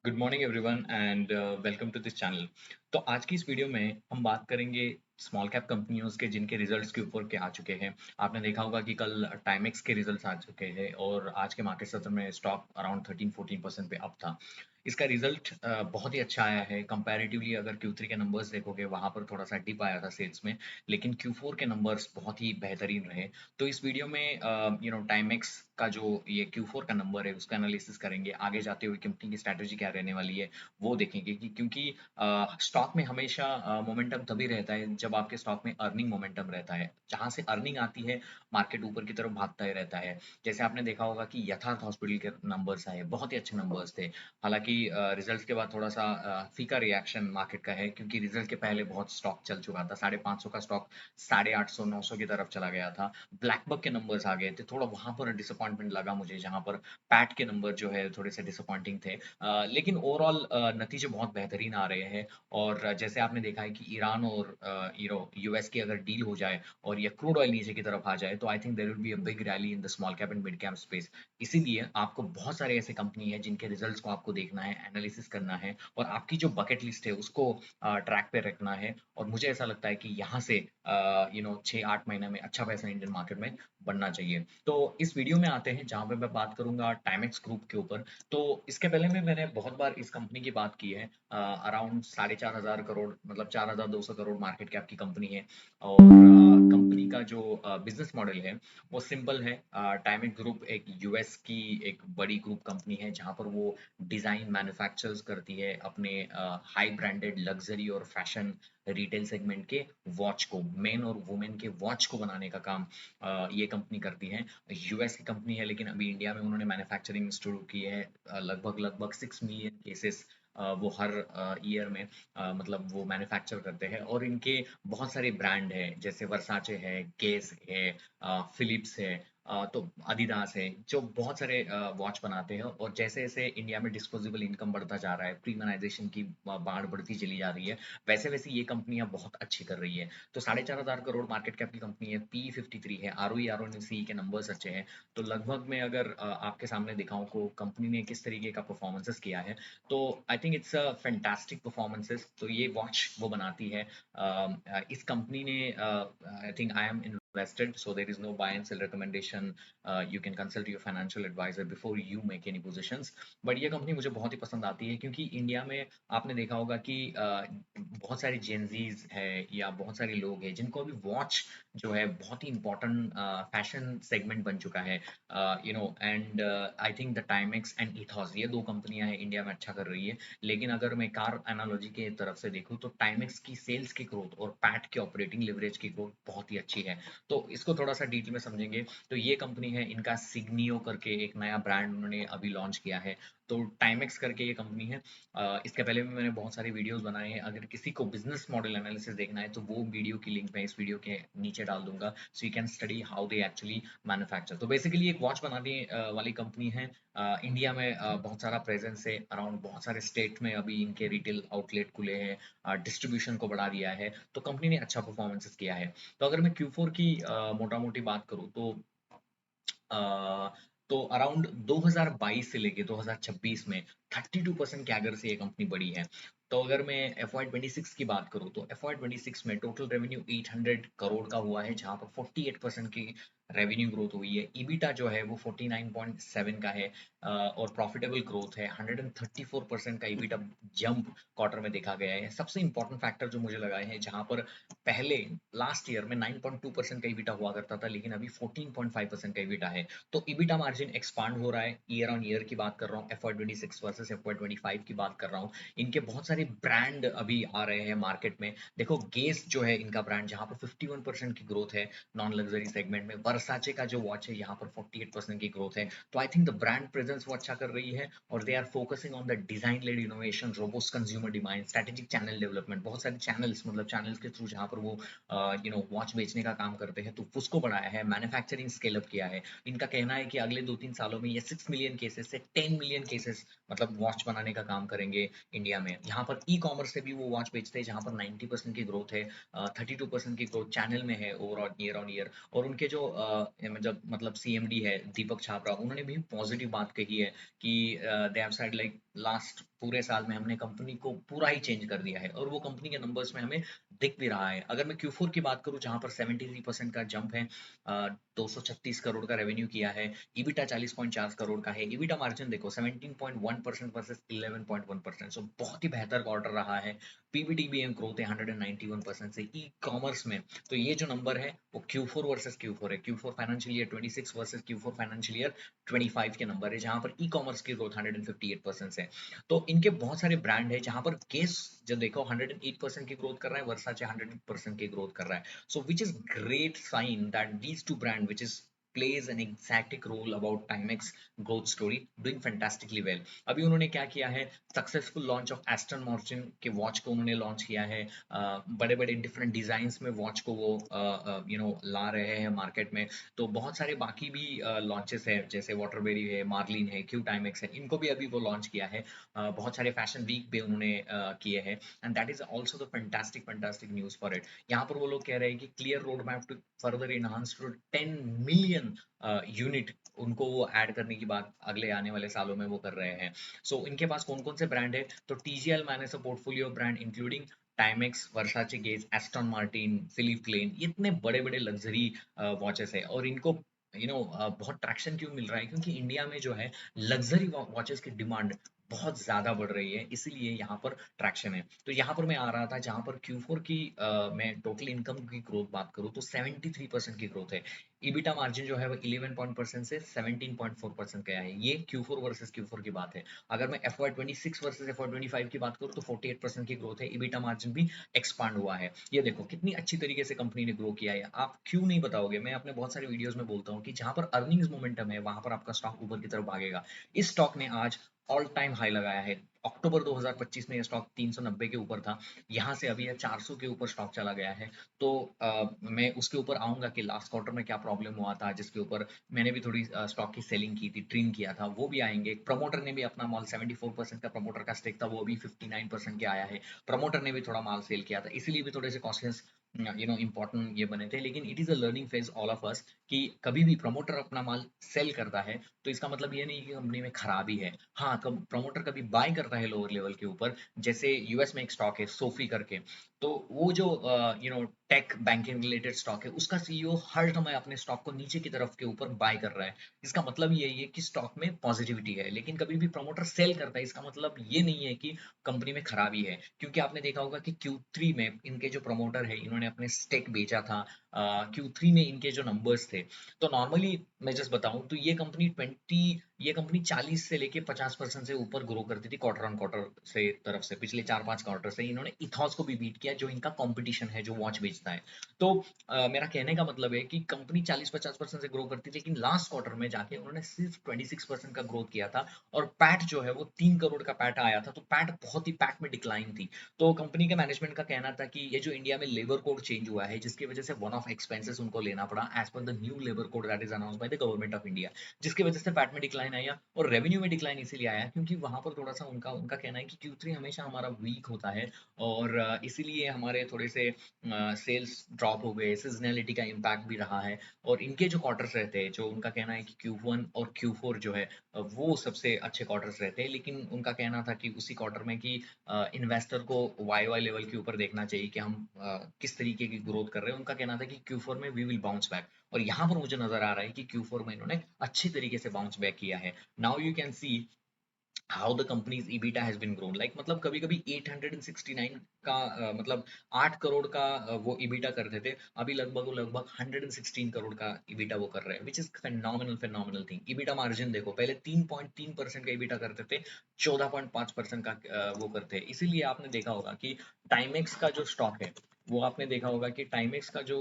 Good morning everyone and welcome to this channel. तो आज की इस वीडियो में हम बात करेंगे स्मॉल कैप कंपनियों के जिनके रिजल्ट्स के ऊपर के आ चुके हैं। आपने देखा होगा कि कल टाइमेक्स के रिजल्ट्स आ चुके हैं और आज के मार्केट सत्र में स्टॉक अराउंड 13-14% पे अप था। इसका रिजल्ट बहुत ही अच्छा आया है कंपैरेटिवली। अगर Q3 के नंबर्स देखोगे वहां पर थोड़ा सा डिप आया था सेल्स में, लेकिन Q4 के नंबर्स बहुत ही बेहतरीन रहे। तो इस वीडियो में टाइमेक्स का जो ये Q4 का नंबर है उसका एनालिसिस करेंगे। आगे जाते हुए कंपनी की स्ट्रैटेजी क्या रहने वाली है वो देखेंगे कि क्योंकि स्टॉक में हमेशा मोमेंटम तभी रहता है जब आपके स्टॉक में अर्निंग मोमेंटम रहता है। जहाँ से अर्निंग आती है मार्केट ऊपर की तरफ भागता ही रहता है। जैसे आपने देखा होगा कि यथार्थ हॉस्पिटल के नंबर्स आए, बहुत ही अच्छे नंबर्स थे। हालांकि रिजल्ट के बाद थोड़ा सा फीका रिएक्शन मार्केट का है क्योंकि रिजल्ट के पहले बहुत स्टॉक चल चुका था। 550 का स्टॉक 850-900 की तरफ चला गया था। ब्लैकबक के नंबर्स आ गए थे, थोड़ा वहां पर डिसअपॉइंटमेंट लगा मुझे, जहां पर पैट के नंबर जो है थोड़े से डिसअपॉइंटिंग थे। लेकिन ओवरऑल नतीजे बहुत बेहतरीन आ रहे हैं। और जैसे आपने देखा है कि ईरान और यूएस की अगर डील हो जाए और ये क्रूड ऑयल नीचे की तरफ आ जाए तो I think there will be a big rally in the small cap and mid cap space. इसीलिए आपको बहुत सारे ऐसे कंपनी है जिनके रिजल्ट्स को आपको देखना है, एनालिसिस करना है और आपकी जो बकेट लिस्ट है उसको ट्रैक पे रखना है। और मुझे ऐसा लगता है कि यहाँ से 6-8 महीने में अच्छा पैसा इंडियन मार्केट में बनना चाहिए। तो इस वीडियो में आते हैं जहाँ पे मैं बात करूंगा टाइमेक्स ग्रुप के ऊपर। तो इसके पहले में मैंने बहुत बार इस कंपनी की बात की है। अराउंड 4,500 करोड़, मतलब 4,200 करोड़ मार्केट कैप की कंपनी है। और कंपनी का जो बिजनेस मॉडल है वो सिंपल है। टाइमेक्स ग्रुप एक यूएस की एक बड़ी ग्रुप कंपनी है जहाँ पर वो डिजाइन मैन्युफैक्चर्स करती है अपने हाई ब्रांडेड लग्जरी और फैशन रिटेल सेगमेंट के वॉच को, मेन और वुमेन के वॉच को बनाने का काम ये कंपनी करती है। यूएस की कंपनी है लेकिन अभी इंडिया में उन्होंने मैन्युफैक्चरिंग शुरू की है। लगभग लगभग 6 मिलियन केसेस वो हर ईयर में मतलब वो मैन्युफैक्चर करते हैं। और इनके बहुत सारे ब्रांड है, जैसे वर्साचे है, केस है, फिलिप्स है, तो अडिडास है, जो बहुत सारे वॉच बनाते हैं। और जैसे जैसे इंडिया में डिस्पोजेबल इनकम बढ़ता जा रहा है, प्रीमनाइजेशन की बाढ़ बढ़ती चली जा रही है, वैसे वैसे ये कंपनियां बहुत अच्छी कर रही है। तो 4,500 करोड़ मार्केट कैप की कंपनी है, P53 है, ROE के नंबर्स अच्छे हैं। तो लगभग मैं अगर आपके सामने दिखाऊं को कंपनी ने किस तरीके का परफॉर्मेंसेस किया है, तो I think it's a fantastic performances. तो ये वॉच वो बनाती है। इस कंपनी ने I think I am invested, so there is no buy and sell recommendation. You can consult your financial advisor before you make any positions. But ये company मुझे बहुत ही पसंद आती है क्योंकि इंडिया में आपने देखा होगा कि बहुत सारे जेनजीज है या बहुत सारे लोग हैं जिनको अभी वॉच जो है बहुत ही इंपॉर्टेंट फैशन सेगमेंट बन चुका है। And I think the Timex and ethos, ये दो कंपनियां हैं इंडिया में अच्छा कर रही है। लेकिन अगर मैं कार एनालॉजी के तरफ से देखूं तो टाइमेक्स की सेल्स की ग्रोथ और पैट की ऑपरेटिंग लिवरेज की ग्रोथ बहुत ही अच्छी है। तो इसको थोड़ा सा डिटेल में समझेंगे तो ये कंपनी है, इनका सिग्नियो करके एक नया ब्रांड उन्होंने अभी लॉन्च किया है। तो टाइमेक्स करके ये कंपनी है। इसके पहले भी मैंने बहुत सारे वीडियोस बनाए हैं, अगर किसी को बिजनेस मॉडल एनालिसिस देखना है तो वो वीडियो की लिंक मैं इस वीडियो के नीचे डाल दूंगा, so you can study how they actually manufacture. तो बेसिकली एक वॉच बनाने वाली कंपनी है। इंडिया में बहुत सारा प्रेजेंस है, अराउंड बहुत सारे स्टेट में अभी इनके रिटेल आउटलेट खुले हैं, डिस्ट्रीब्यूशन को बढ़ा दिया है। तो कंपनी ने अच्छा परफॉर्मेंसेस किया है। तो अगर मैं Q4 की मोटा मोटी बात करूँ अ, तो अराउंड 2022 से लेके 2026 में 32% कैगर से ये कंपनी बढ़ी है। तो अगर मैं FY26 की बात करूँ तो FY26 में टोटल रेवेन्यू 800 करोड़ का हुआ है, जहाँ पर 48% की रेवेन्यू ग्रोथ हुई है। ईबिटा जो है वो 49.7 का है। और प्रॉफिटेबल ग्रोथ है, 134% का ईबिटा जंप क्वार्टर में देखा गया है। सबसे इंपॉर्टेंट फैक्टर जो मुझे लगा है, जहाँ पर पहले लास्ट ईयर में 9.2% का ईबिटा हुआ करता था लेकिन अभी 14.5% का ईबिटा है। तो ईबिटा मार्जिन एक्सपांड हो रहा है, ईयर ऑन ईयर की बात कर रहा हूँ, FY26 वर्सेस FY25 की बात कर रहा हूँ। इनके बहुत सारे ब्रांड अभी आ रहे हैं मार्केट में। देखो गेस जो है इनका ब्रांड, जहाँ पर 51% की ग्रोथ है नॉन लग्जरी सेगमेंट में। वर्साचे का जो वॉच है यहाँ पर 48% की ग्रोथ है। तो I think the brand presence वो अच्छा कर रही है और they are focusing on the design led innovation, robust consumer demand, strategic channel development. बहुत सारे चैनल्स, मतलब चैनल्स के थ्रू जहाँ पर वो वॉच बेचने का काम करते हैं, तो उसको बढ़ाया है, मैन्युफैक्चरिंग स्केल अप किया है। इनका कहना है कि अगले 2-3 सालों में ये 6 मिलियन केसेस से 10 मिलियन केसेस मतलब वॉच बनाने का काम करेंगे इंडिया में। यहाँ पर ई कॉमर्स से भी वो वॉच बेचते हैं जहाँ पर 90% की ग्रोथ है, 32% की ग्रोथ चैनल में है ओवरऑल ईयर ऑन ईयर। और उनके जो जब मतलब सीएमडी है दीपक छाबड़ा, उन्होंने भी पॉजिटिव बात कही है कि they have said like last पूरे साल में हमने कंपनी को पूरा ही चेंज कर दिया है, और वो कंपनी के नंबर्स में हमें दिख भी रहा है। अगर मैं Q4 की बात करूँ जहाँ पर 73% का जंप है, 236 करोड़ का रेवेन्यू किया है, ईबिटा 40.4 करोड़ का है, ईबिटा मार्जिन देखो 17.1% वर्सेस 11.1%, सो बहुत ही बेहतर क्वार्टर रहा है। पीबीटी भी ग्रोथ है 191% से ई कॉमर्स में। तो ये जो नंबर है वो Q4 वर्सेस Q4 है, Q4 financial year 26 versus Q4 financial year 25 के नंबर है, जहां पर ई कॉमर्स की ग्रोथ 158% है। तो इनके बहुत सारे ब्रांड है जहां पर केस जो देखो 108% की ग्रोथ कर रहा है, वर्साचे 100% की ग्रोथ कर रहा है। So which is great sign that these two brand which is plays an exact role about Timex growth story, doing fantastically well. अभी उन्होंने क्या किया है, successful launch of Aston Martin के वॉच को उन्होंने लॉन्च किया है, बड़े बड़े डिफरेंट डिजाइन्स में वॉच को वो ला रहे हैं मार्केट में। तो बहुत सारे बाकी भी लॉन्चेस है, जैसे वाटरबेरी है, मार्लिन है, क्यू टाइमेक्स है, इनको भी अभी वो लॉन्च किया है। बहुत सारे फैशन वीक भी उन्होंने किए हैं, and that is also the fantastic fantastic news for it. यहाँ पर वो लोग कह रहे हैं कि clear road map to further enhance to 10 million unit, उनको वो ऐड करने की बात अगले आने वाले सालों में वो कर रहे हैं। सो इनके पास कौन कौन से ब्रांड है, तो TGL manage a portfolio brand including Timex, Versace Guess, Aston Martin, Philip Klein, ये इतने बड़े बड़े लग्जरी वॉचेस है। और इनको बहुत ट्रैक्शन क्यों मिल रहा है, क्योंकि इंडिया में जो है लग्जरी वॉचेस की डिमांड बहुत ज्यादा बढ़ रही है, इसीलिए यहाँ पर ट्रैक्शन है। तो यहाँ पर मैं आ रहा था जहाँ पर Q4 की मैं टोटल इनकम की ग्रोथ बात करूँ तो 73% की ग्रोथ है। ईबिटा मार्जिन जो है वो 11% से 17.4% गया है। ये Q4 वर्सेस Q4 की बात है। अगर मैं FY26 वर्सेस FY25 की बात करूँ तो 48% की ग्रोथ है, ईबिटा मार्जिन भी एक्सपांड हुआ है। ये देखो कितनी अच्छी तरीके से कंपनी ने ग्रो किया है। आप क्यों नहीं बताओगे, मैं अपने बहुत सारे वीडियोस में बोलता हूँ कि जहां पर अर्निंग्स मोमेंटम है वहां पर आपका स्टॉक ऊपर की तरफ भागेगा। इस स्टॉक ने आज ऑल टाइम हाई लगाया है। अक्टूबर 2025 में ये स्टॉक 390 के ऊपर था, यहाँ से अभी ये 400 के ऊपर स्टॉक चला गया है। तो मैं उसके ऊपर आऊंगा कि लास्ट क्वार्टर में क्या प्रॉब्लम हुआ था, जिसके ऊपर मैंने भी थोड़ी स्टॉक की सेलिंग की थी, ट्रिम किया था, वो भी आएंगे। प्रमोटर ने भी अपना माल 74% का प्रमोटर का स्टेक था, वो अभी 59% के आया है। प्रमोटर ने भी थोड़ा माल सेल किया था, इसीलिए भी थोड़े से कॉशियस इंपॉर्टेंट ये बने थे। लेकिन it is a learning phase all of us कि कभी भी प्रमोटर अपना माल सेल करता है तो इसका मतलब ये नहीं कि कंपनी में खराबी है। हाँ, कब प्रमोटर कभी बाय करता है लोअर लेवल के ऊपर, जैसे यूएस में एक स्टॉक है सोफी करके, तो वो जो टेक बैंकिंग रिलेटेड स्टॉक है, उसका सीईओ हर समय अपने स्टॉक को नीचे की तरफ के ऊपर बाय कर रहा है। इसका मतलब यही है कि स्टॉक में पॉजिटिविटी है। लेकिन कभी भी प्रमोटर सेल करता है, इसका मतलब ये नहीं है कि कंपनी में खराबी है। क्योंकि आपने देखा होगा कि Q3 में इनके जो प्रमोटर है, इन्होंने अपने स्टेक बेचा था। Q3 में इनके जो नंबर्स थे, तो नॉर्मली मैं जस्ट बताऊं तो ये कंपनी 40 से लेके 50% से ऊपर ग्रो करती थी क्वार्टर ऑन क्वार्टर से तरफ से। पिछले 4-5 क्वार्टर से इन्होंने इथॉस को भी बीट किया, जो इनका कंपटीशन है, जो वॉच बेचता है। तो मेरा कहने का मतलब है कि कंपनी 40-50% से ग्रो करती थी, लेकिन लास्ट क्वार्टर में जाके उन्होंने सिर्फ 26% का ग्रोथ किया था। और पैट जो है वो 3 करोड़ का पैट आया था, तो पैट बहुत ही पैट में डिक्लाइन थी। तो कंपनी के मैनेजमेंट का कहना था कि ये जो इंडिया में लेबर कोड चेंज हुआ है, जिसकी वजह से वन ऑफ एक्सपेंसेस उनको लेना पड़ा as per the new labour code that is announce by the government of India, जिसकी वजह से पैट में डिक्लाइन आया। और रेवेन्यू में डिक्लाइन इसीलिए आया क्योंकि वहां पर थोड़ा सा उनका उनका कहना है कि Q3 हमेशा हमारा वीक होता है, और इसीलिए हमारे थोड़े से सेल्स ड्रॉप हो गए, सीजनैलिटी का इम्पैक्ट भी रहा है। और इनके जो क्वार्टर्स रहते हैं, जो उनका कहना है कि Q1 और Q4 जो है वो सबसे अच्छे क्वार्टर्स रहते हैं। लेकिन उनका कहना था कि उसी क्वार्टर में कि इन्वेस्टर को वाई वाई लेवल के ऊपर देखना चाहिए कि हम किस तरीके की ग्रोथ कर रहे हैं। उनका कहना था कि Q4 में वी विल बाउंस बैक, और यहाँ पर मुझे नजर आ रहा है कि Q4 में इन्होंने अच्छी तरीके से बाउंस बैक किया है। Now you can see how the companies EBITDA has been grown, like मतलब कभी कभी 869 का मतलब 8 करोड़ का वो EBITDA करते थे, अभी लगभग 116 करोड़ का EBITDA वो कर रहे हैं, which is phenomenal phenomenal thing. EBITDA margin देखो, पहले 3.3% का EBITDA करते थे, 14.5% का वो करते हैं। इसीलिए आपने देखा होगा कि टाइमेक्स का जो स्टॉक है वो आपने देखा होगा कि टाइमेक्स का जो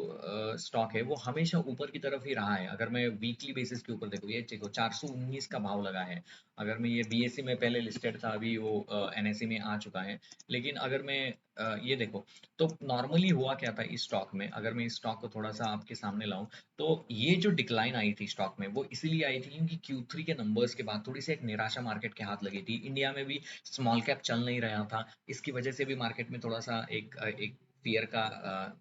स्टॉक है वो हमेशा ऊपर की तरफ ही रहा है। अगर मैं वीकली बेसिस के ऊपर देखूँ, ये देखो 419 का भाव लगा है। अगर मैं ये बीएसई में पहले लिस्टेड था, अभी वो एनएसई में आ चुका है। लेकिन अगर मैं ये देखो, तो नॉर्मली हुआ क्या था इस स्टॉक में, अगर मैं इस स्टॉक को थोड़ा सा आपके सामने लाऊं, तो ये जो डिक्लाइन आई थी स्टॉक में वो इसीलिए आई थी क्योंकि Q3 के नंबर्स के बाद थोड़ी सी एक निराशा मार्केट के हाथ लगी थी। इंडिया में भी स्मॉल कैप चल नहीं रहा था, इसकी वजह से भी मार्केट में थोड़ा सा एक फियर का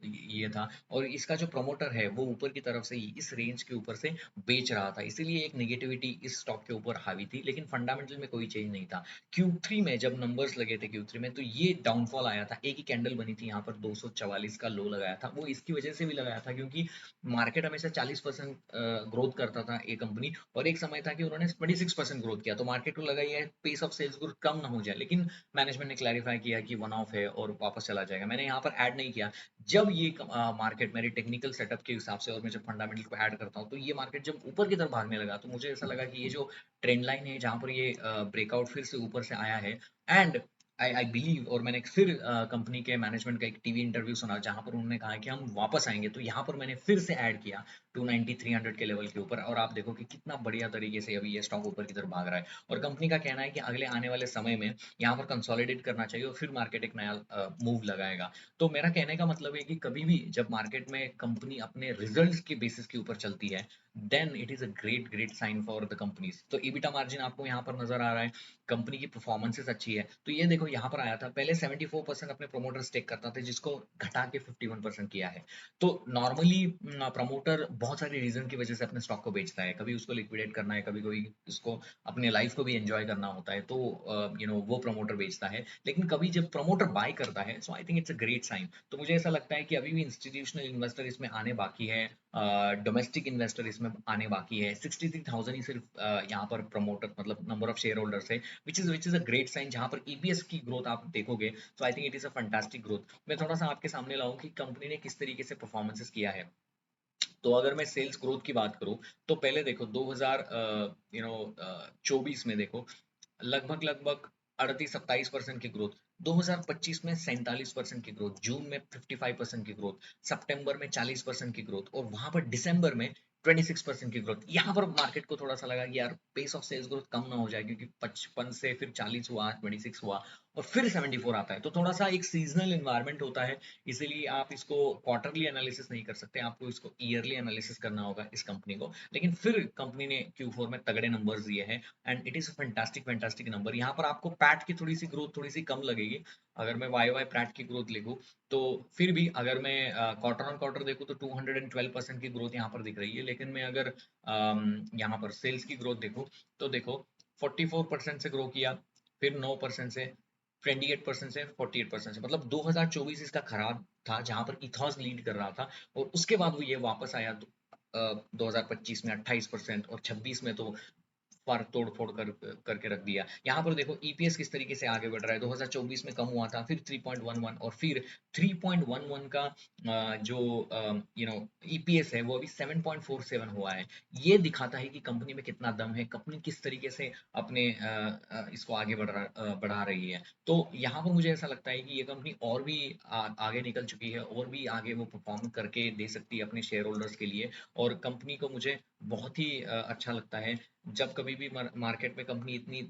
ये था। और इसका जो प्रमोटर है वो ऊपर की तरफ से इस रेंज के ऊपर से बेच रहा था, इसीलिए एक नेगेटिविटी इस स्टॉक के ऊपर हावी थी, लेकिन फंडामेंटल में कोई चेंज नहीं था। Q3 में जब नंबर्स लगे थे Q3 में, तो ये डाउनफॉल आया था। एक ही कैंडल बनी थी यहाँ पर, 244 का लो लगाया था। वो इसकी वजह से भी लगाया था क्योंकि मार्केट हमेशा 40% ग्रोथ करता था ये कंपनी, और एक समय था कि उन्होंने 26% ग्रोथ किया, तो मार्केट को लगा ये पेस ऑफ सेल्स ग्रोथ कम ना हो जाए, लेकिन मैनेजमेंट ने क्लैरिफाई किया कि वन ऑफ है और वापस चला जाएगा। मैंने यहाँ पर ऐड नहीं किया। जब ये मार्केट मेरे टेक्निकल सेटअप के हिसाब से, और मैं जब फंडामेंटल को ऐड करता हूँ, तो ये मार्केट जब ऊपर की तरफ भागने लगा, तो मुझे ऐसा लगा कि ये जो ट्रेंड लाइन है जहाँ पर ये ब्रेकआउट फिर से ऊपर से आया है, एंड आई बिलीव, और मैंने फिर कंपनी के मैनेजमेंट का एक टीवी इंटरव्यू सुना जहां पर उन्होंने कहा कि हम वापस आएंगे, तो यहाँ पर मैंने फिर से ऐड किया 290 300 के लेवल के ऊपर, और आप देखो कि कितना बढ़िया तरीके से अभी ये स्टॉक ऊपर की तरफ भाग रहा है। और कंपनी का कहना है कि अगले आने वाले समय में यहाँ पर कंसोलिडेट करना चाहिए और फिर मार्केट एक नया मूव लगाएगा। तो मेरा कहने का मतलब है कि कभी भी जब मार्केट में कंपनी अपने रिजल्ट्स के बेसिस के ऊपर चलती है, then it is a great great sign for the companies. तो ईबिटा मार्जिन आपको यहाँ पर नजर आ रहा है, कंपनी की परफॉर्मेंसेस अच्छी है। तो ये देखो यहाँ पर आया था, पहले 74% अपने प्रोमोटर स्टेक करता था, जिसको घटा के 51% किया है। तो नॉर्मली प्रमोटर बहुत सारी रीजन की वजह से अपने स्टॉक को बेचता है, कभी उसको लिक्विडेट करना है, कभी कभी उसको अपने लाइफ को भी एंजॉय करना होता है, तो वो प्रमोटर बेचता है। लेकिन कभी जब प्रमोटर बाय करता है, so I think it's a great sign. तो मुझे ऐसा लगता है कि अभी भी इंस्टीट्यूशनल इन्वेस्टर इसमें आने बाकी है, डोमेस्टिक इन्वेस्टर इसमें आने बाकी है। 63,000 ही सिर्फ यहाँ पर प्रमोटर मतलब नंबर ऑफ शेयर होल्डर्स है, which is a great sign. जहाँ पर ईपीएस की ग्रोथ आप देखोगे, तो I think it is a fantastic growth. मैं थोड़ा सा आपके सामने लाऊं कि कंपनी ने किस तरीके से परफॉर्मेंसेस किया है। तो अगर मैं सेल्स ग्रोथ की बात करूं, तो पहले देखो 2000 24 में देखो लगभग लगभग 38-27% की ग्रोथ, 2025 में 47% की ग्रोथ, जून में 55% की ग्रोथ, सितंबर में 40% की ग्रोथ, और वहां पर दिसंबर में 26% की ग्रोथ। यहाँ पर मार्केट को थोड़ा सा लगा कि यार पेस ऑफ सेल्स ग्रोथ कम ना हो जाए, क्योंकि 55 से फिर 40 हुआ, 26 हुआ, और फिर 74 आता है, तो थोड़ा सा एक सीजनल इन्वायरमेंट होता है। इसीलिए आप इसको क्वार्टरली एनालिसिस नहीं कर सकते, आपको इसको ईयरली एनालिसिस करना होगा इस कंपनी को। लेकिन फिर कंपनी ने Q4 में तगड़े नंबर्स दिए हैं, and it is fantastic fantastic number. यहाँ पर आपको पैट की थोड़ी सी ग्रोथ थोड़ी सी कम लगेगी, अगर मैं वाई वाई पैट की ग्रोथ लिखूं, तो फिर भी अगर मैं क्वार्टर ऑन क्वार्टर देखूं तो 212% की ग्रोथ यहाँ पर दिख रही है। लेकिन मैं अगर यहाँ पर सेल्स की ग्रोथ देखूं, तो देखो 44% से ग्रो किया, फिर 9% से, 28% से, 48% से, मतलब 2024 इसका खराब था जहां पर इथॉस लीड कर रहा था, और उसके बाद वो ये वापस आया 2025 में 28%, और 26 में तो पर तोड़ फोड़ करके रख दिया। यहाँ पर देखो ईपीएस किस तरीके से आगे बढ़ रहा है, 2024 में कम हुआ था, फिर 3.11, और फिर 3.11 का जो ईपीएस है वो अभी 7.47 हुआ है। ये दिखाता है कि कंपनी में कितना दम है, कंपनी किस तरीके से अपने इसको आगे बढ़ा रही है। तो यहाँ पर मुझे ऐसा लगता है कि ये कंपनी और भी आगे निकल चुकी है, और भी आगे वो परफॉर्म करके दे सकती है अपने शेयर होल्डर्स के लिए। और कंपनी को मुझे बहुत ही अच्छा लगता है, जब कभी भी मार्केट में कंपनी इतनी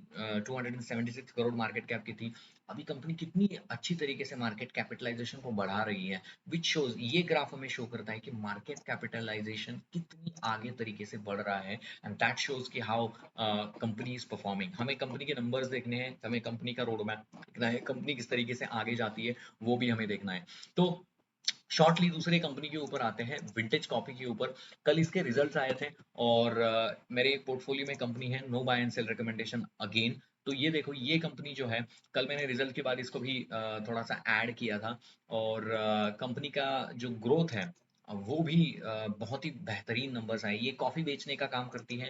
276 करोड़ मार्केट कैप की थी, अभी कंपनी कितनी अच्छी तरीके से मार्केट कैपिटलाइजेशन को बढ़ा रही है, विच शोज, ये ग्राफ हमें शो करता है कि मार्केट कैपिटलाइजेशन कितनी आगे तरीके से बढ़ रहा है, एंड दैट शोज कि हाउ कंपनी इज परफॉर्मिंग। हमें कंपनी के नंबर्स देखने हैं, हमें कंपनी का रोड मैप देखना है, कंपनी किस तरीके से आगे जाती है वो भी हमें देखना है। तो शॉर्टली दूसरे कंपनी के ऊपर आते हैं, विंटेज कॉपी के ऊपर। कल इसके रिजल्ट्स आए थे, और मेरे पोर्टफोलियो में कंपनी है, no buy and sell recommendation again. तो ये देखो, ये कंपनी जो है, कल मैंने रिजल्ट के बाद इसको भी थोड़ा सा ऐड किया था, और कंपनी का जो ग्रोथ है वो भी बहुत ही बेहतरीन नंबर्स आए। ये कॉफ़ी बेचने का काम करती है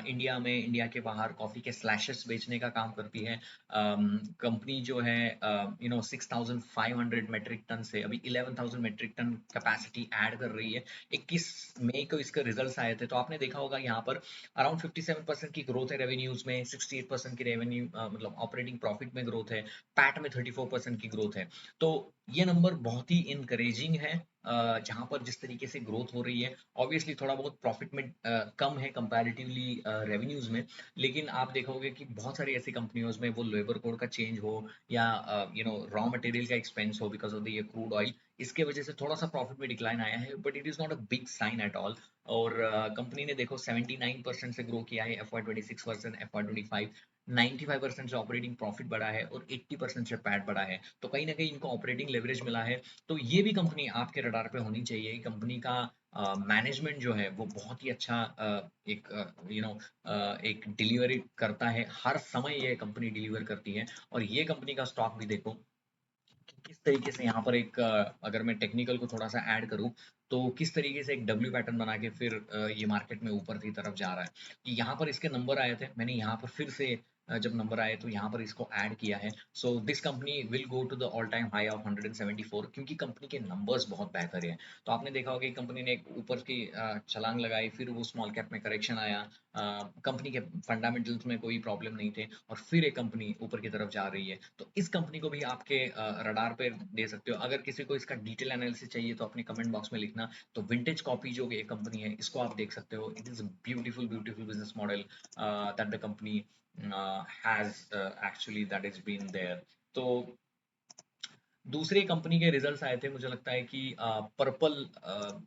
इंडिया में, इंडिया के बाहर कॉफ़ी के स्लैशेस बेचने का काम करती है। कंपनी जो है 6,500 मेट्रिक टन से अभी 11,000 मेट्रिक टन कैपेसिटी ऐड कर रही है। 21 मई को इसके रिजल्ट्स आए थे, तो आपने देखा होगा यहाँ पर अराउंड 57% की ग्रोथ है रेवेन्यूज़ में, 68% की रेवेन्यू मतलब ऑपरेटिंग प्रॉफिट में ग्रोथ है, पैट में 34% की ग्रोथ है। तो ये नंबर बहुत ही इनकरेजिंग है जहाँ पर जिस तरीके से ग्रोथ हो रही है। ऑब्वियसली थोड़ा बहुत प्रॉफिट में कम है कंपैरेटिवली रेवेन्यूज में, लेकिन आप देखोगे कि बहुत सारी ऐसी कंपनियों में वो लेबर कोड का चेंज हो या रॉ मटेरियल का एक्सपेंस हो बिकॉज ऑफ द ये क्रूड ऑयल, इसके वजह से थोड़ा सा प्रॉफिट में डिक्लाइन आया है, but it is not a big sign at all. और कंपनी ने देखो 79% से ग्रो किया है FY 26%, FY 25 95% से ऑपरेटिंग प्रॉफिट बढ़ा है और 80% से पैट बढ़ा है, तो कहीं ना कहीं इनको ऑपरेटिंग लेवरेज मिला है। तो ये भी कंपनी आपके रडार पे होनी चाहिए। कंपनी का मैनेजमेंट जो है वो बहुत ही अच्छा एक एक डिलीवरी करता है, हर समय ये कंपनी डिलीवर करती है। और ये कंपनी का स्टॉक भी देखो कि किस तरीके से यहाँ पर एक अगर मैं टेक्निकल को थोड़ा सा ऐड करूँ, तो किस तरीके से एक डब्ल्यू पैटर्न बना के फिर ये मार्केट में ऊपर की तरफ जा रहा है। कि यहाँ पर इसके नंबर आए थे, मैंने यहाँ पर फिर से जब नंबर आए तो यहाँ पर इसको ऐड किया है। So this company will go to the all time high of 174, क्योंकि कंपनी के नंबर्स बहुत बेहतर है। तो आपने देखा होगा कि कंपनी ने एक ऊपर की छलांग लगाई, फिर वो स्मॉल कैप में करेक्शन आया, कंपनी के फंडामेंटल्स में कोई प्रॉब्लम नहीं थे, और फिर एक कंपनी ऊपर की तरफ जा रही है। तो इस कंपनी को भी आपके रडार पे दे सकते हो। अगर किसी को इसका डिटेल एनालिसिस चाहिए तो अपने कमेंट बॉक्स में लिखना। तो विंटेज कॉपी जो ये कंपनी है, इसको आप देख सकते हो। It is beautiful beautiful business model that the company has actually that is been there. तो दूसरे कंपनी के रिजल्ट्स आए थे, मुझे लगता है कि पर्पल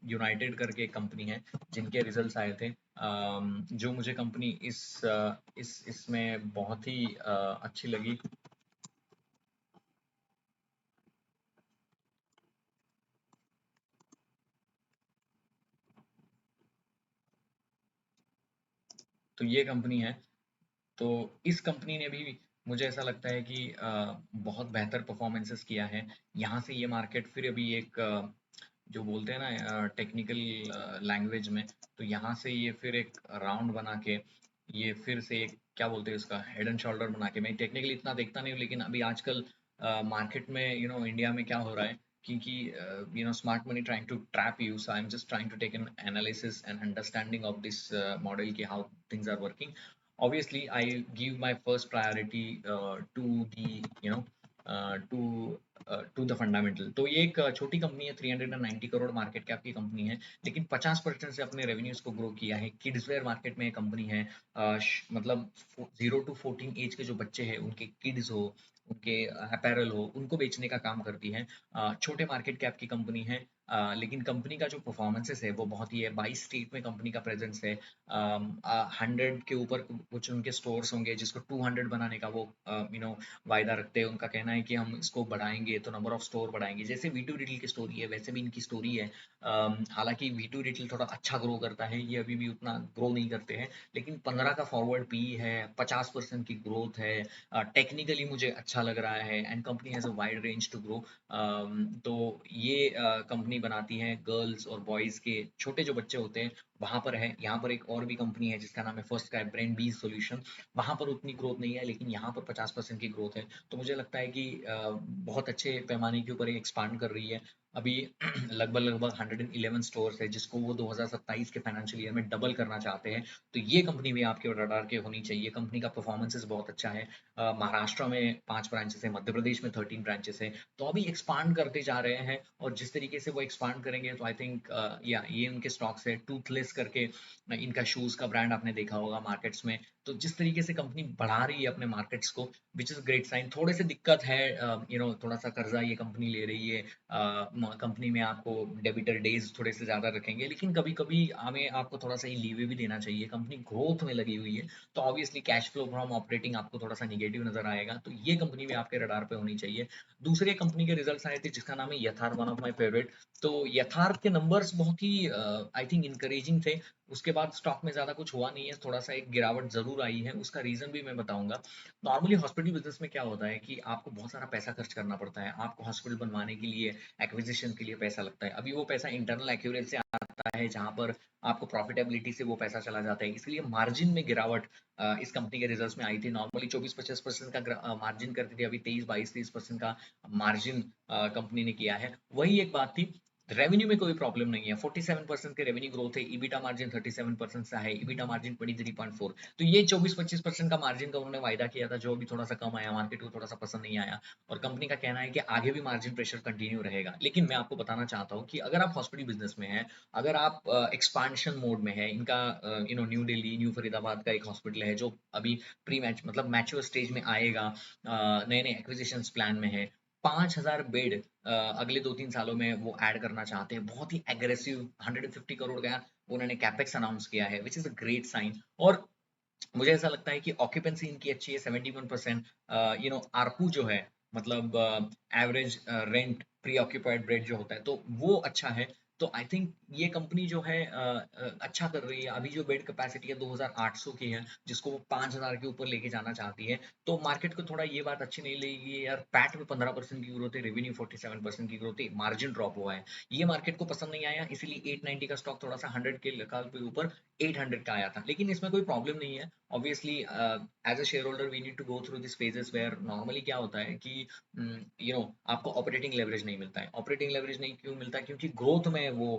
यूनाइटेड करके एक कंपनी है जिनके रिजल्ट्स आए थे, जो मुझे कंपनी इस इसमें बहुत ही अच्छी लगी। तो ये कंपनी है। तो इस कंपनी ने भी मुझे ऐसा लगता है कि बहुत बेहतर परफॉर्मेंसेस किया है। यहाँ से ये मार्केट फिर अभी एक जो बोलते हैं ना टेक्निकल लैंग्वेज में, तो यहाँ से ये फिर एक राउंड बना के, ये फिर से एक क्या बोलते हैं इसका हेड एंड शोल्डर बना के, मैं टेक्निकली इतना देखता नहीं हूँ, लेकिन अभी आजकल मार्केट में इंडिया में क्या हो रहा है, क्योंकि smart money trying to trap you, so I am just trying to take an analysis and understanding of this model की how things are working. Obviously I give my first priority to the to the fundamental। तो ये एक छोटी company है, 390 crore market cap की company है, लेकिन 50% से अपने रेवेन्यूज को ग्रो किया है। किड्स वेयर मार्केट में ये कंपनी है। मतलब 0 to 14 एज के जो बच्चे हैं, उनके किड्स हो, उनके अपैरल हो, उनको बेचने का काम करती है। छोटे मार्केट कैप की कंपनी है, लेकिन कंपनी का जो परफॉर्मेंसेस है वो बहुत ही है। 22 स्टेट में कंपनी का प्रेजेंस है। 100 के ऊपर कुछ उनके स्टोर्स होंगे, जिसको 200 बनाने का वो वायदा रखते हैं। उनका कहना है कि हम इसको बढ़ाएंगे तो नंबर ऑफ स्टोर बढ़ाएंगे, जैसे वी टू रिटेल की स्टोरी है वैसे भी इनकी स्टोरी है। हालांकि वी टू रिटेल थोड़ा अच्छा ग्रो करता है, ये अभी भी उतना ग्रो नहीं करते हैं, लेकिन 15 का फॉरवर्ड पी है, 50% की ग्रोथ है। टेक्निकली मुझे अच्छा लग रहा है, and company has a wide range to grow. तो ये कंपनी बनाती है गर्ल्स और बॉयज के छोटे जो बच्चे होते हैं, वहाँ पर है। यहाँ पर एक और भी कंपनी है जिसका नाम है first sky brain B solution, वहाँ पर उतनी ग्रोथ नहीं है, लेकिन यहाँ पर 50% की ग्रोथ है। तो मुझे लगता है कि बहुत अच्छे पैमाने के ऊपर एक्सपांड कर रही है। अभी लगभग लगभग 111 स्टोर्स है, जिसको वो 2027 के फाइनेंशियल ईयर में डबल करना चाहते हैं। तो ये कंपनी भी आपके रडार के होनी चाहिए। कंपनी का परफॉर्मेंसेस बहुत अच्छा है। महाराष्ट्र में 5 ब्रांचेस है, मध्य प्रदेश में 13 ब्रांचेस है। तो अभी एक्सपांड करते जा रहे हैं, और जिस तरीके से वो एक्सपांड करेंगे तो आई थिंक या ये उनके स्टॉक्स है। टूथलेस करके इनका शूज का ब्रांड आपने देखा होगा मार्केट्स में। तो जिस तरीके से कंपनी बढ़ा रही है अपने मार्केट्स को, विच इज ग्रेट साइन। थोड़े से दिक्कत है, थोड़ा सा कर्जा ये कंपनी ले रही है। कंपनी में आपको डेबिटर डेज थोड़े से ज्यादा रखेंगे, लेकिन कभी कभी हमें आपको थोड़ा सा लीवे भी देना चाहिए। कंपनी ग्रोथ में लगी हुई है, तो obviously cash flow from operating आपको थोड़ा सा निगेटिव नजर आएगा। तो ये कंपनी भी आपके रडार पे होनी चाहिए। दूसरे कंपनी के रिजल्ट्स आए थे जिसका नाम है यथार्थ, वन ऑफ माय फेवरेट। तो यथार्थ के नंबर्स बहुत ही आई थिंक इनकरेजिंग थे। उसके बाद स्टॉक में ज़्यादा कुछ हुआ नहीं है, थोड़ा-सा एक गिरावट ज़रूर आई है, उसका रीज़न भी मैं बताऊँगा। नॉर्मली हॉस्पिटल बिज़नेस में क्या होता है कि आपको बहुत सारा पैसा खर्च करना पड़ता है, आपको हॉस्पिटल बनवाने के लिए, एक्विज़िशन के लिए पैसा लगता है। अभी वो पैसा इंटरनल एक्यूरेल से आता है, जहाँ पर आपको प्रॉफिटेबिलिटी से वो पैसा चला जाता है, इसलिए मार्जिन में गिरावट इस कंपनी के रिजल्ट्स में आई थी। नॉर्मली 24-25% का मार्जिन करती थी, अभी 23-22-30% का मार्जिन कंपनी ने किया है। वही एक बात थी, रेवेन्यू में कोई प्रॉब्लम नहीं है, 47% के रेवेन्यू ग्रोथ है, ईबिटा मार्जिन 37% सा है, ईबिटा मार्जिन 23.4। तो ये 24-25% का मार्जिन का उन्होंने वायदा किया था, जो अभी थोड़ा सा कम आया, मार्केट को थोड़ा सा पसंद नहीं आया, और कंपनी का कहना है कि आगे भी मार्जिन प्रेशर कंटिन्यू रहेगा। लेकिन मैं आपको बताना चाहता हूँ कि अगर आप हॉस्पिटल बिजनेस में हैं, अगर आप एक्सपांशन मोड में है, इनका न्यू दिल्ली, न्यू फरीदाबाद का एक हॉस्पिटल है जो अभी प्री मैच मतलब मैच्योर स्टेज में आएगा, नए नए एक्विजिशन प्लान में है, 5,000 बेड अगले 2-3 सालों में वो ऐड करना चाहते हैं। बहुत ही एग्रेसिव 150 करोड़ का उन्होंने कैपेक्स अनाउंस किया है, which is a great sign. और मुझे ऐसा लगता है कि ऑक्यूपेंसी इनकी अच्छी है, 71%। आरपू जो है, मतलब average rent pre occupied bed जो होता है, तो वो अच्छा है। तो आई थिंक ये कंपनी जो है अच्छा कर रही है। अभी जो बेड कैपेसिटी है 2,800 की है, जिसको वो 5,000 के ऊपर लेके जाना चाहती है। तो मार्केट को थोड़ा ये बात अच्छी नहीं लगी यार, पैट में 15% की ग्रोथ है, रेवेन्यू 47% की ग्रोथ है, मार्जिन ड्रॉप हुआ है। ये मार्केट को पसंद नहीं आया, इसीलिए 890 का स्टॉक थोड़ा सा 100 के लेवल पे ऊपर 800 का आया था। लेकिन इसमें कोई प्रॉब्लम नहीं है। Obviously as a share holder we need to go through this phases where normally क्या होता है कि आपको ऑपरेटिंग लेवरेज नहीं मिलता है। ऑपरेटिंग लेवरेज नहीं क्यों मिलता है? क्योंकि ग्रोथ में वो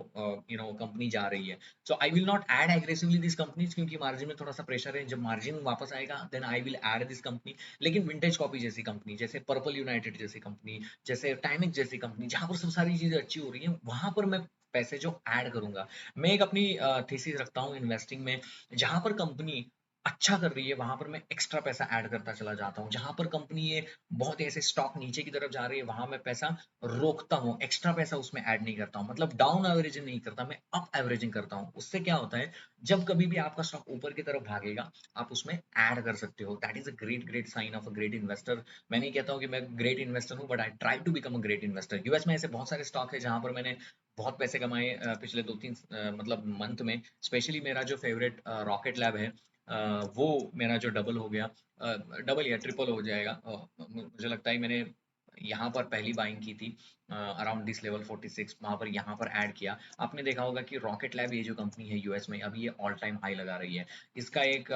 कंपनी जा रही है। So I will not add aggressively this companies, क्योंकि मार्जिन में थोड़ा सा प्रेशर है। जब मार्जिन वापस आएगा then I will add this company. लेकिन विंटेज कॉपी जैसी कंपनी, जैसे पर्पल यूनाइटेड जैसी कंपनी, जैसे टाइमिंग जैसी कंपनी, जहां पर सब सारी चीजें अच्छी हो रही है, वहां पर मैं पैसे जो ऐड करूंगा। मैं एक अपनी थीसिस रखता हूँ इन्वेस्टिंग में, जहां पर कंपनी अच्छा कर रही है वहां पर मैं एक्स्ट्रा पैसा ऐड करता चला जाता हूँ। जहां पर कंपनी ये बहुत ऐसे स्टॉक नीचे की तरफ जा रही है, वहां मैं पैसा रोकता हूँ, एक्स्ट्रा पैसा उसमें ऐड नहीं करता हूँ। मतलब डाउन एवरेजिंग नहीं करता, मैं अप एवरेजिंग करता हूँ। उससे क्या होता है, जब कभी भी आपका स्टॉक ऊपर की तरफ भागेगा, आप उसमें ऐड कर सकते हो। That is a great great sign of a great investor. मैं नहीं कहता हूँ कि मैं ग्रेट इन्वेस्टर हूँ, but I try to become a great investor. US में ऐसे बहुत सारे स्टॉक है जहां पर मैंने बहुत पैसे कमाए पिछले 2-3 मतलब मंथ में। स्पेशली मेरा जो फेवरेट रॉकेट लैब है, वो मेरा जो डबल हो गया, डबल या ट्रिपल हो जाएगा। मुझे लगता है मैंने यहाँ पर पहली बाइंग की थी अराउंड दिस लेवल 46, वहां पर यहाँ पर ऐड किया। आपने देखा होगा कि रॉकेट लैब ये जो कंपनी है यूएस में, अभी ये ऑल टाइम हाई लगा रही है। इसका एक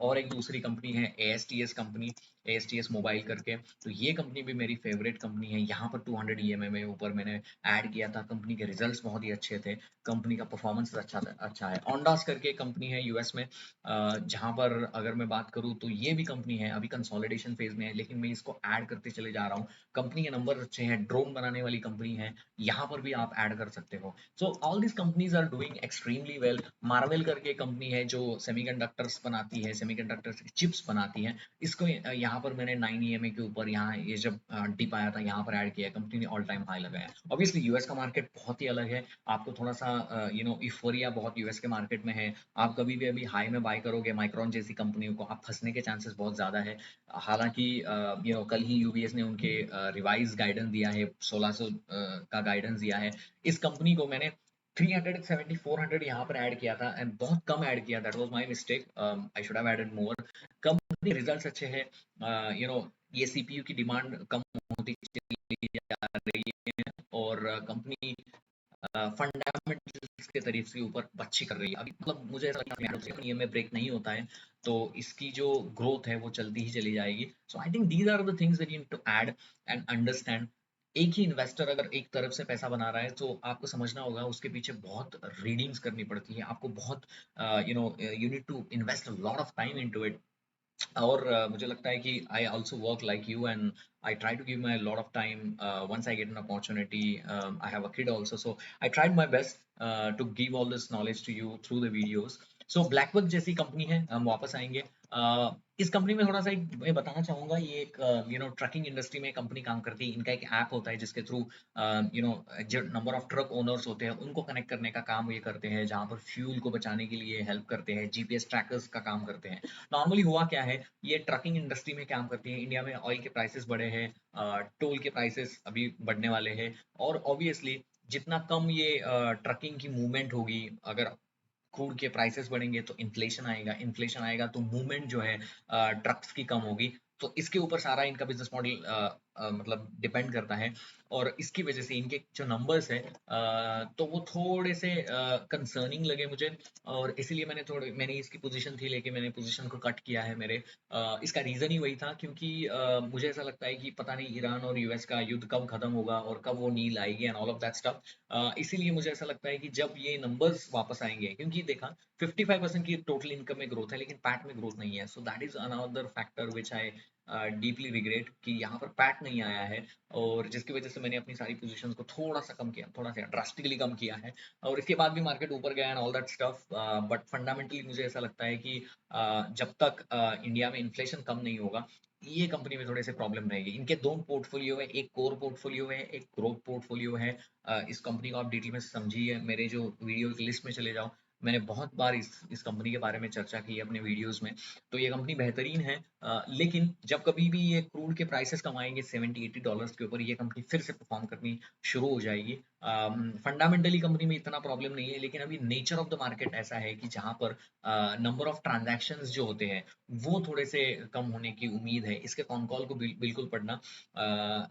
और एक दूसरी कंपनी है एएसटीएस कंपनी, एएसटीएस मोबाइल करके। तो ये कंपनी भी मेरी फेवरेट कंपनी है। यहाँ पर 200 ईएमए में ऊपर मैंने ऐड किया था। कंपनी के रिजल्ट्स बहुत ही अच्छे थे, कंपनी का परफॉर्मेंस अच्छा है। ऑनडास करके कंपनी है यूएस में, जहाँ पर अगर मैं बात करूँ तो ये भी कंपनी है, अभी कंसोलिडेशन फेज में है, लेकिन मैं इसको ऐड करते चले जा रहा हूँ। कंपनी के नंबर अच्छे हैं, ड्रोन बनाने वाली कंपनी है, यहाँ पर भी आप ऐड कर सकते हो। So all this companies are doing extremely well. Marvell करके कंपनी है जो सेमीकंडक्टर्स बनाती है, सेमीकंडक्टर्स चिप्स बनाती है। इसको यहाँ पर मैंने 9 ईएमए के ऊपर, यहाँ ये जब डिप आया था यहाँ पर ऐड किया। कंपनी ने ऑल टाइम हाई लगाया। ऑब्वियसली यूएस का मार्केट बहुत ही अलग है, आपको थोड़ा सा इफोरिया बहुत यूएस के मार्केट में है। आप कभी भी अभी हाई में बाय करोगे माइक्रोन जैसी कंपनियों को, आप फंसने के चांसेस बहुत ज्यादा है। हालांकि कल ही यूबीएस ने उनके रिवाइज गाइडेंस दिया है, 1600 का गाइडेंस दिया है। इस कंपनी को मैंने 370 400 यहाँ पर ऐड किया था, एंड बहुत कम ऐड किया। That was my mistake, I should have added more. Company results अच्छे हैं, ये सीपीयू की डिमांड कम होती चली जा रही है, और कंपनी फंडामेंटल्स के तरीके से ऊपर अच्छी कर रही है। अभी मतलब मुझे ऐसा लगता है ये में ब्रेक नहीं होता है, तो इसकी जो ग्रोथ है वो चलती ही चली जाएगी। So I think these are the things that you need to add and understand. एक ही इन्वेस्टर अगर एक तरफ से पैसा बना रहा है, तो आपको समझना होगा उसके पीछे बहुत रीडिंग्स करनी पड़ती है, आपको बहुत you need to invest a lot of time into it. और मुझे लगता है कि I also work like you, and I try to give my lot of time once I get an opportunity. I have a kid also, so I tried my best to give all this knowledge to you through the videos. So BlackBuck जैसी company है, हम वापस आएंगे। इस company में थोड़ा सा एक मैं बताना चाहूंगा, ये एक ट्रकिंग इंडस्ट्री में कंपनी काम करती है। इनका एक ऐप होता है जिसके थ्रू जो नंबर ऑफ ट्रक ओनर्स होते हैं उनको कनेक्ट करने का काम ये करते हैं, जहाँ पर फ्यूल को बचाने के लिए हेल्प करते हैं, जीपीएस ट्रैकर्स का काम करते हैं। नॉर्मली हुआ क्या है, ये ट्रकिंग इंडस्ट्री में काम करती है। इंडिया में ऑयल के प्राइसेस बढ़े हैं, टोल के प्राइसेस अभी बढ़ने वाले हैं, और ऑब्वियसली जितना कम ये ट्रकिंग की मूवमेंट होगी, अगर क्रूड के प्राइसेस बढ़ेंगे तो इन्फ्लेशन आएगा तो मूवमेंट जो है ट्रक्स की कम होगी। तो इसके ऊपर सारा इनका बिजनेस मॉडल मतलब डिपेंड करता है। और इसकी वजह से इनके जो नंबर्स है तो वो थोड़े से कंसर्निंग लगे मुझे। और इसीलिए मैंने इसकी पोजीशन थी लेकिन मैंने पोजीशन को कट किया है मेरे। इसका रीज़न ही वही था क्योंकि मुझे ऐसा लगता है कि पता नहीं ईरान और यूएस का युद्ध कब खत्म होगा और कब वो नील आएगी and all of that stuff. इसीलिए मुझे ऐसा लगता है कि जब ये नंबर्स वापस आएंगे, क्योंकि देखा 55% की टोटल इनकम में ग्रोथ है लेकिन पैट में ग्रोथ नहीं है। So that is another factor which I deeply regret कि यहाँ पर पैट नहीं आया है। और जिसकी वजह से मैंने अपनी सारी पोजीशंस को थोड़ा सा कम किया, थोड़ा सा ड्रास्टिकली कम किया है। और इसके बाद भी मार्केट ऊपर गया and all that stuff. But fundamentally मुझे ऐसा लगता है कि जब तक इंडिया में इन्फ्लेशन कम नहीं होगा ये कंपनी में थोड़े से प्रॉब्लम रहेगी। इनके दो पोर्टफोलियो है, एक कोर पोर्टफोलियो है, एक ग्रोथ पोर्टफोलियो है। इस कंपनी को आप डिटेल में समझिए, मेरे जो वीडियो की लिस्ट में चले जाओ। मैंने बहुत बार इस कंपनी के बारे में चर्चा की है अपने वीडियोस में। तो ये कंपनी बेहतरीन है। लेकिन जब कभी भी ये क्रूड के प्राइसेस कमाएंगे 70-80 डॉलर्स के ऊपर, ये कंपनी फिर से परफॉर्म करनी शुरू हो जाएगी। फंडामेंटली कंपनी में इतना प्रॉब्लम नहीं है लेकिन अभी नेचर ऑफ द मार्केट ऐसा है कि जहाँ पर नंबर ऑफ ट्रांजैक्शंस जो होते हैं वो थोड़े से कम होने की उम्मीद है। इसके कॉन कॉल को बिल्कुल पढ़ना।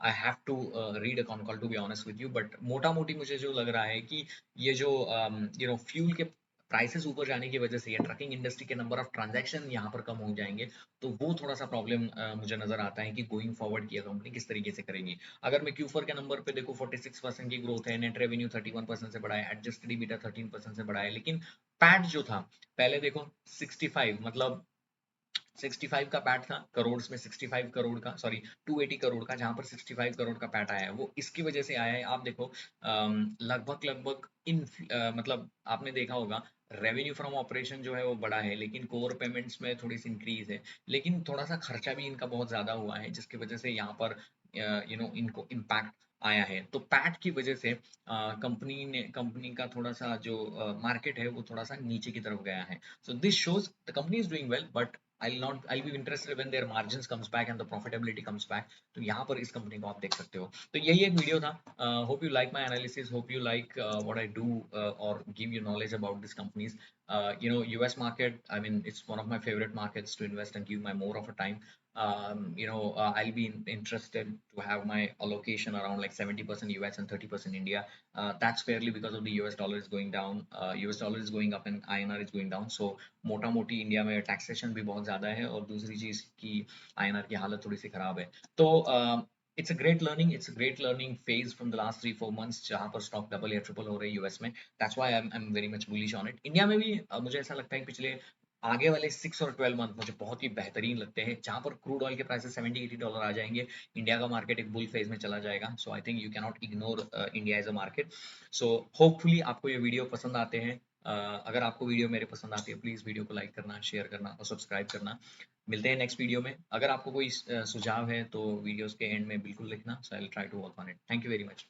I have to read a con call to be honest with you. But मोटा मोटी मुझे जो लग रहा है कि ये जो फ्यूल के प्राइसेस ऊपर जाने की वजह से या ट्रकिंग इंडस्ट्री के नंबर ऑफ ट्रांजैक्शन यहाँ पर कम हो जाएंगे। तो वो थोड़ा सा प्रॉब्लम मुझे नजर आता है कि गोइंग फॉरवर्ड की कंपनी किस तरीके से करेगी। अगर मैं Q4 के नंबर पे देखूं 46% की ग्रोथ है, नेट रेवेन्यू 31% से बढ़ा है, एडजस्टेड EBITDA 13% से बढ़ा है। लेकिन पैट जो था पहले देखो 65, मतलब 65 का पैट था करोड़ में, 65 करोड़ का, सॉरी 280 करोड़ का, जहां पर 65 करोड़ का पैट आया है वो इसकी वजह से आया है। आप देखो लगभग लगभग मतलब आपने देखा होगा रेवेन्यू फ्रॉम ऑपरेशन जो है वो बड़ा है लेकिन कोर पेमेंट्स में थोड़ी सी इंक्रीज है। लेकिन थोड़ा सा खर्चा भी इनका बहुत ज्यादा हुआ है जिसकी वजह से यहाँ पर इनको इम्पैक्ट आया है। तो पैट की वजह से कंपनी का थोड़ा सा जो मार्केट है वो थोड़ा सा नीचे की तरफ गया है। So this shows the company is doing well but I'll be interested when their margins comes back and the profitability comes back। तो यहाँ पर इस कंपनी को आप देख सकते हो। तो यही एक वीडियो था। Hope you like my analysis, hope you like what I do और give you knowledge about these companies। US market, I mean it's one of my favorite markets to invest and give my more of a time। I'll be interested to have my allocation around like 70% US and 30% India। That's fairly because of the US dollar is going down, US dollar is going up and INR is going down। So मोटा मोटी India में taxation भी बहुत ज्यादा है और दूसरी चीज की आईएनआर की हालत थोड़ी सी खराब है। तो it's a great learning phase from the last 3-4 months जहां पर स्टॉक डबल या ट्रिपल हो रही है यूएस में। That's why I am very much bullish on it. India में भी मुझे ऐसा लगता है कि पिछले आगे वाले 6 और 12 मंथ मुझे बहुत ही बेहतरीन लगते हैं जहां पर क्रूड ऑयल के प्राइसेस 70-80 डॉलर आ जाएंगे। इंडिया का मार्केट एक बुल फेज में चला जाएगा। So I think you can not ignore India as a market. So hopefully आपको ये वीडियो पसंद आते हैं। अगर आपको वीडियो मेरे पसंद आती है प्लीज वीडियो को लाइक करना, शेयर करना और सब्सक्राइब करना। मिलते हैं नेक्स्ट वीडियो में। अगर आपको कोई सुझाव है तो वीडियोस के एंड में बिल्कुल लिखना। So I will try to work on it. Thank you very much.